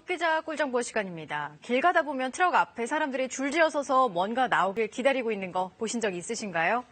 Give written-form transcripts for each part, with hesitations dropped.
똑기자 꿀정보 시간입니다. 길 가다 보면 트럭 앞에 사람들이 줄지어 서서 뭔가 나오길 기다리고 있는 거 보신 적 있으신가요?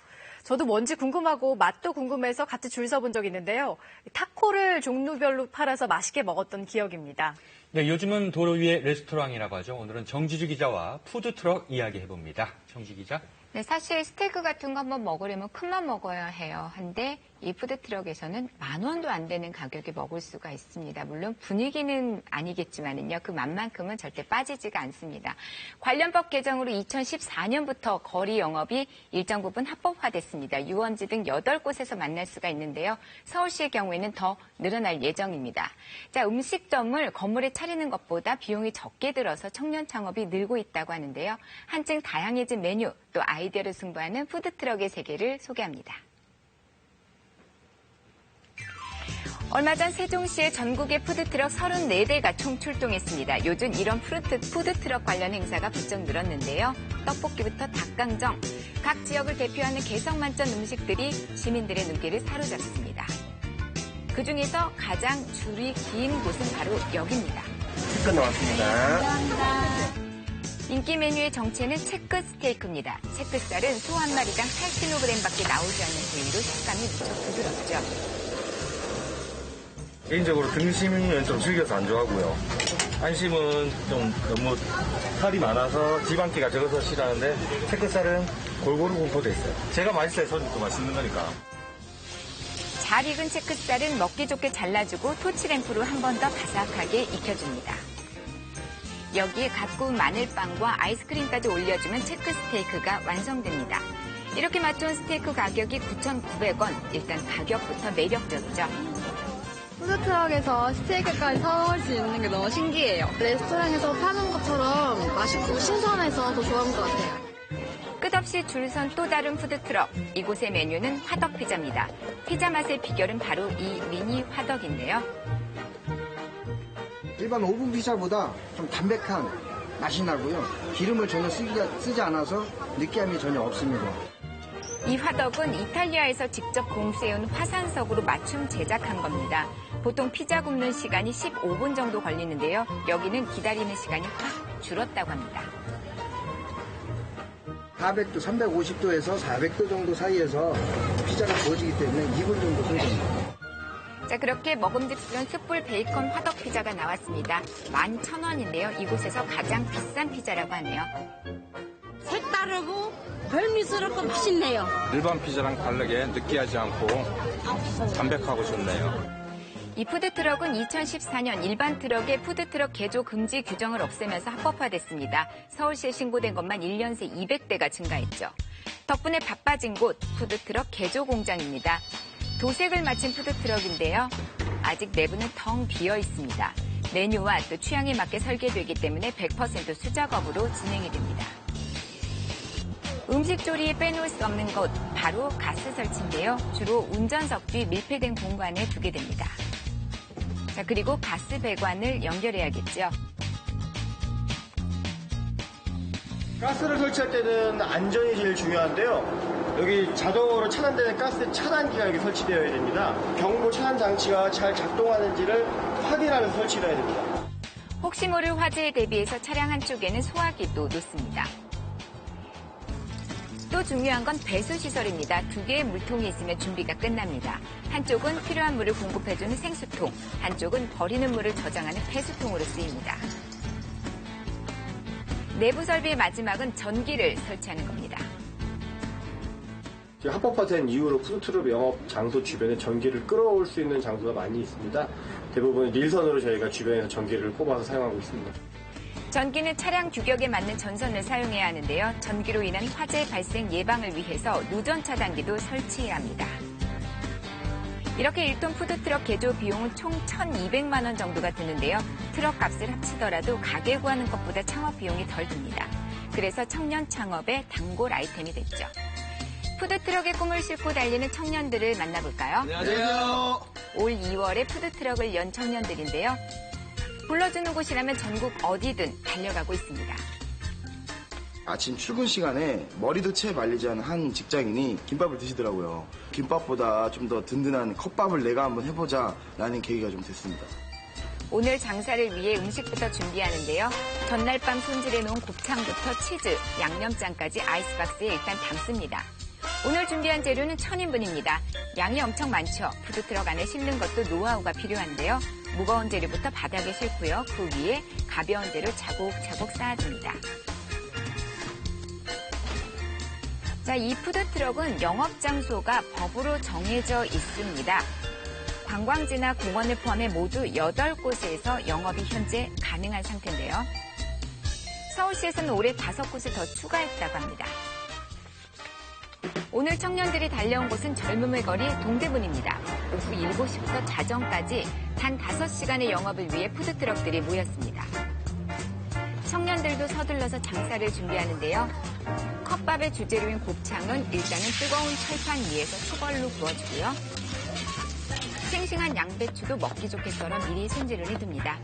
저도 뭔지 궁금하고 맛도 궁금해서 같이 줄 서본 적 있는데요. 타코를 종류별로 팔아서 맛있게 먹었던 기억입니다. 네, 요즘은 도로 위의 레스토랑이라고 하죠. 오늘은 정지주 기자와 푸드트럭 이야기해봅니다. 정지 기자. 네, 사실 스테이크 같은 거 한번 먹으려면 큰맘 먹어야 해요. 한데 이 푸드트럭에서는 10,000원도 안 되는 가격에 먹을 수가 있습니다. 물론 분위기는 아니겠지만은요. 그 맛만큼은 절대 빠지지가 않습니다. 관련법 개정으로 2014년부터 거리 영업이 일정 부분 합법화됐습니다. 유원지 등 8곳에서 만날 수가 있는데요. 서울시의 경우에는 더 늘어날 예정입니다. 자, 음식점을 건물에 차리는 것보다 비용이 적게 들어서 청년 창업이 늘고 있다고 하는데요. 한층 다양해진 메뉴 또 아이디어를 승부하는 푸드트럭의 세계를 소개합니다. 얼마 전 세종시의 전국의 푸드트럭 34대가 총 출동했습니다. 요즘 이런 푸드트럭 관련 행사가 부쩍 늘었는데요. 떡볶이부터 닭강정, 각 지역을 대표하는 개성 만점 음식들이 시민들의 눈길을 사로잡습니다. 그중에서 가장 줄이 긴 곳은 바로 여기입니다. 치킨 나왔습니다. 감사합니다. 인기 메뉴의 정체는 체크 스테이크입니다. 체크살은 소 한 마리당 8kg밖에 나오지 않는 부위로 식감이 무척 부드럽죠. 개인적으로 등심은 좀 질겨서 안 좋아하고요. 안심은 좀 너무 살이 많아서 지방기가 적어서 싫어하는데 체크살은 골고루 공포돼 있어요. 제가 맛있어야 손님도 맛있는 거니까. 잘 익은 체크살은 먹기 좋게 잘라주고 토치램프로 한 번 더 바삭하게 익혀줍니다. 여기에 갓 구운 마늘빵과 아이스크림까지 올려주면 체크 스테이크가 완성됩니다. 이렇게 맞춘 스테이크 가격이 9,900원. 일단 가격부터 매력적이죠. 푸드트럭에서 스테이크까지 사올 수 있는 게 너무 신기해요. 레스토랑에서 파는 것처럼 맛있고 신선해서 더 좋아하는 것 같아요. 끝없이 줄 선 또 다른 푸드트럭. 이곳의 메뉴는 화덕피자입니다. 피자 맛의 비결은 바로 이 미니 화덕인데요. 일반 오븐 피자보다 좀 담백한 맛이 나고요. 기름을 전혀 쓰지 않아서 느끼함이 전혀 없습니다. 이 화덕은 이탈리아에서 직접 공수해온 화산석으로 맞춤 제작한 겁니다. 보통 피자 굽는 시간이 15분 정도 걸리는데요. 여기는 기다리는 시간이 확 줄었다고 합니다. 400도, 350도에서 400도 정도 사이에서 피자가 구워지기 때문에 2분 정도 소요됩니다. 자, 그렇게 먹음직스러운 숯불 베이컨 화덕 피자가 나왔습니다. 11,000원인데요. 이곳에서 가장 비싼 피자라고 하네요. 색다르고 별미스럽고 맛있네요. 일반 피자랑 다르게 느끼하지 않고 담백하고 좋네요. 이 푸드트럭은 2014년 일반 트럭의 푸드트럭 개조 금지 규정을 없애면서 합법화됐습니다. 서울시에 신고된 것만 1년 새 200대가 증가했죠. 덕분에 바빠진 곳 푸드트럭 개조 공장입니다. 도색을 마친 푸드트럭인데요. 아직 내부는 텅 비어 있습니다. 메뉴와 또 취향에 맞게 설계되기 때문에 100% 수작업으로 진행이 됩니다. 음식 조리에 빼놓을 수 없는 것, 바로 가스 설치인데요. 주로 운전석 뒤 밀폐된 공간에 두게 됩니다. 자, 그리고 가스 배관을 연결해야겠죠. 가스를 설치할 때는 안전이 제일 중요한데요. 여기 자동으로 차단되는 가스 차단기가 여기 설치되어야 됩니다. 경보 차단 장치가 잘 작동하는지를 확인하는 설치를 해야 됩니다. 혹시 모를 화재에 대비해서 차량 한쪽에는 소화기도 놓습니다. 또 중요한 건 배수시설입니다. 2개의 물통이 있으면 준비가 끝납니다. 한쪽은 필요한 물을 공급해주는 생수통, 한쪽은 버리는 물을 저장하는 폐수통으로 쓰입니다. 내부 설비의 마지막은 전기를 설치하는 겁니다. 합법화된 이후로 푸드트럭 영업 장소 주변에 전기를 끌어올 수 있는 장소가 많이 있습니다. 대부분 릴선으로 저희가 주변에서 전기를 뽑아서 사용하고 있습니다. 전기는 차량 규격에 맞는 전선을 사용해야 하는데요. 전기로 인한 화재 발생 예방을 위해서 누전 차단기도 설치해야 합니다. 이렇게 1톤 푸드트럭 개조 비용은 총 1,200만 원 정도가 드는데요. 트럭 값을 합치더라도 가게 구하는 것보다 창업 비용이 덜 듭니다. 그래서 청년 창업의 단골 아이템이 됐죠. 푸드트럭의 꿈을 싣고 달리는 청년들을 만나볼까요? 안녕하세요. 올 2월에 푸드트럭을 연 청년들인데요. 불러주는 곳이라면 전국 어디든 달려가고 있습니다. 아침 출근 시간에 머리도 채 말리지 않은 한 직장인이 김밥을 드시더라고요. 김밥보다 좀 더 든든한 컵밥을 내가 한번 해보자 라는 계기가 좀 됐습니다. 오늘 장사를 위해 음식부터 준비하는데요. 전날 밤 손질해 놓은 곱창부터 치즈, 양념장까지 아이스박스에 일단 담습니다. 오늘 준비한 재료는 1000인분입니다. 양이 엄청 많죠. 푸드트럭 안에 싣는 것도 노하우가 필요한데요. 무거운 재료부터 바닥에 싣고요. 그 위에 가벼운 재료 차곡차곡 쌓아줍니다. 자, 이 푸드트럭은 영업장소가 법으로 정해져 있습니다. 관광지나 공원을 포함해 모두 8곳에서 영업이 현재 가능한 상태인데요. 서울시에서는 올해 5곳을 더 추가했다고 합니다. 오늘 청년들이 달려온 곳은 젊음의 거리 동대문입니다. 오후 7시부터 자정까지 단 5시간의 영업을 위해 푸드트럭들이 모였습니다. 청년들도 서둘러서 장사를 준비하는데요. 컵밥의 주재료인 곱창은 일단은 뜨거운 철판 위에서 초벌로 구워주고요. 싱싱한 양배추도 먹기 좋게 썰어 미리 손질을 해둡니다.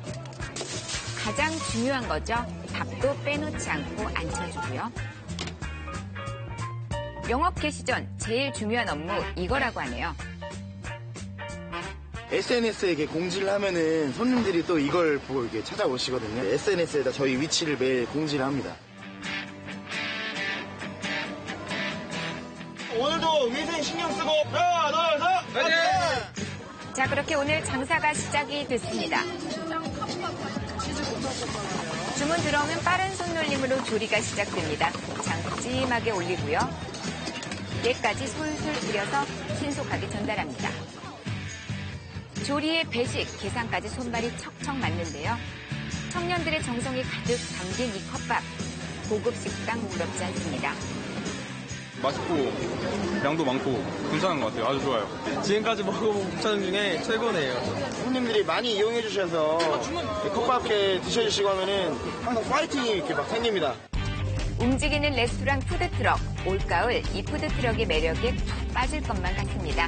가장 중요한 거죠. 밥도 빼놓지 않고 앉혀주고요. 영업 개시 전 제일 중요한 업무 이거라고 하네요. SNS에 이렇게 공지를 하면은 손님들이 또 이걸 보고 이렇게 찾아오시거든요. SNS에다 저희 위치를 매일 공지를 합니다. 오늘도 위생 신경 쓰고 하나, 둘, 셋! 화이팅! 자, 그렇게 오늘 장사가 시작이 됐습니다. 주문 들어오면 빠른 손놀림으로 조리가 시작됩니다. 곱창 푸짐하게 올리고요. 얘까지 솔솔 끓여서 신속하게 전달합니다. 조리의 배식, 계산까지 손발이 척척 맞는데요. 청년들의 정성이 가득 담긴 이 컵밥, 고급 식당 부럽지 않습니다. 맛있고 양도 많고 괜찮은 것 같아요. 아주 좋아요. 지금까지 먹어본 곱창 중에 최고네요. 손님들이 많이 이용해 주셔서 컵밥 이렇게 드셔주시고 하면은 항상 파이팅이 이렇게 막 생깁니다. 움직이는 레스토랑 푸드트럭, 올가을 이 푸드트럭의 매력에 푹 빠질 것만 같습니다.